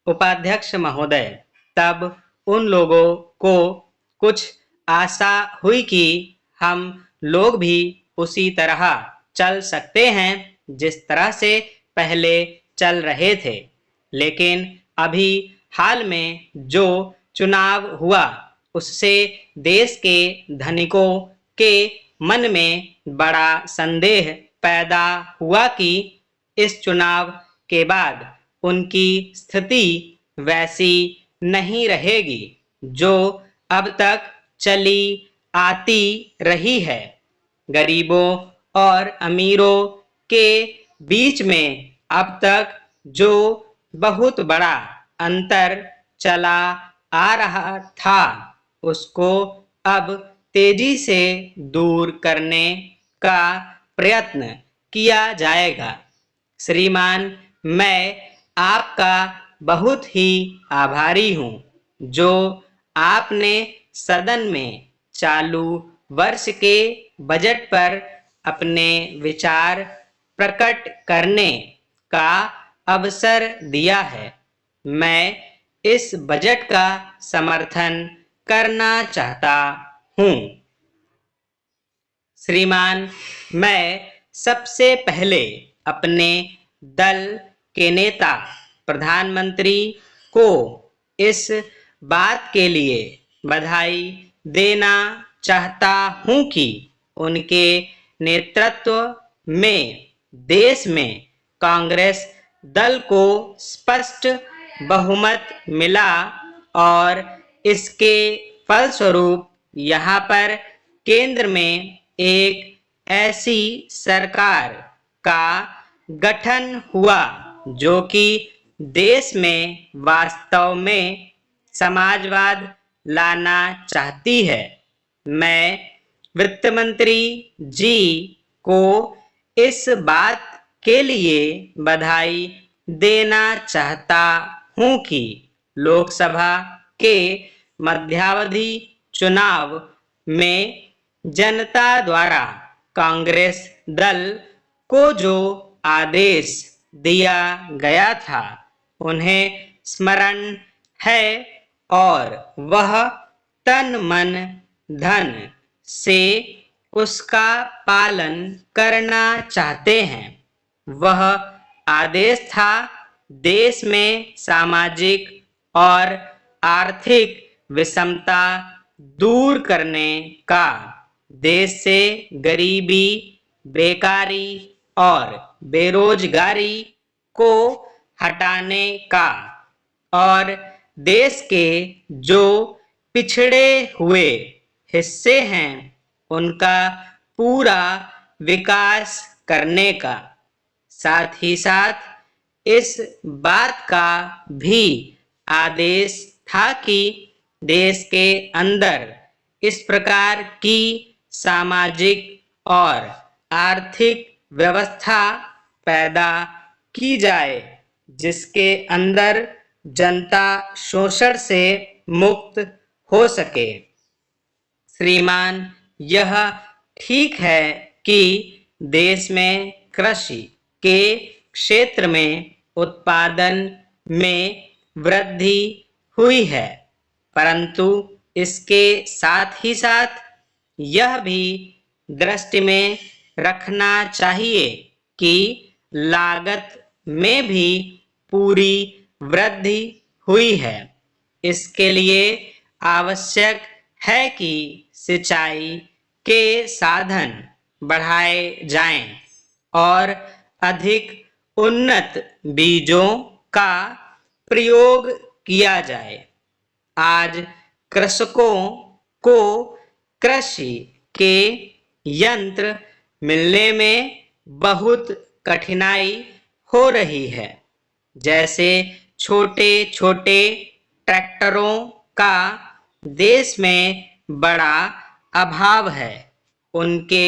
उपाध्यक्ष महोदय, तब उन लोगों को कुछ आशा हुई कि हम लोग भी उसी तरह चल सकते हैं जिस तरह से पहले चल रहे थे। लेकिन अभी हाल में जो चुनाव हुआ उससे देश के धनिकों के मन में बड़ा संदेह पैदा हुआ कि इस चुनाव के बाद उनकी स्थिति वैसी नहीं रहेगी जो अब तक चली आती रही है। गरीबों और अमीरों के बीच में अब तक जो बहुत बड़ा अंतर चला आ रहा था उसको अब तेजी से दूर करने का प्रयत्न किया जाएगा। श्रीमान, मैं आपका बहुत ही आभारी हूँ जो आपने सदन में चालू वर्ष के बजट पर अपने विचार प्रकट करने का अवसर दिया है। मैं इस बजट का समर्थन करना चाहता हूँ। श्रीमान, मैं सबसे पहले अपने दल के नेता प्रधानमंत्री को इस बात के लिए बधाई देना चाहता हूँ कि उनके नेतृत्व में देश में कांग्रेस दल को स्पष्ट बहुमत मिला और इसके फलस्वरूप यहाँ पर केंद्र में एक ऐसी सरकार का गठन हुआ जो कि देश में वास्तव में समाजवाद लाना चाहती है। मैं वित्त मंत्री जी को इस बात के लिए बधाई देना चाहता हूँ कि लोकसभा के मध्यावधि चुनाव में जनता द्वारा कांग्रेस दल को जो आदेश दिया गया था उन्हें स्मरण है और वह तन मन धन से उसका पालन करना चाहते हैं। वह आदेश था देश में सामाजिक और आर्थिक विषमता दूर करने का, देश से गरीबी, बेकारी और बेरोजगारी को हटाने का और देश के जो पिछड़े हुए हिस्से हैं उनका पूरा विकास करने का। साथ ही साथ इस बात का भी आदेश था कि देश के अंदर इस प्रकार की सामाजिक और आर्थिक व्यवस्था पैदा की जाए जिसके अंदर जनता शोषण से मुक्त हो सके। श्रीमान, यह ठीक है कि देश में कृषि के क्षेत्र में उत्पादन में वृद्धि हुई है, परंतु इसके साथ ही साथ यह भी दृष्टि में रखना चाहिए कि लागत में भी पूरी वृद्धि हुई है। इसके लिए आवश्यक है कि सिंचाई के साधन बढ़ाए जाएं और अधिक उन्नत बीजों का प्रयोग किया जाए। आज कृषकों को कृषि के यंत्र मिलने में बहुत कठिनाई हो रही है, जैसे छोटे छोटे ट्रैक्टरों का देश में बड़ा अभाव है। उनके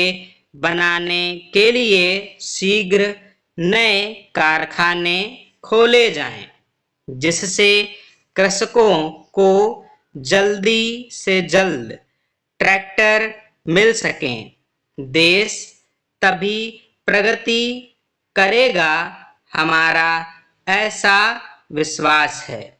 बनाने के लिए शीघ्र नए कारखाने खोले जाएं, जिससे कृषकों को जल्दी से जल्द ट्रैक्टर मिल सकें। देश तभी प्रगति करेगा हमारा ऐसा विश्वास है।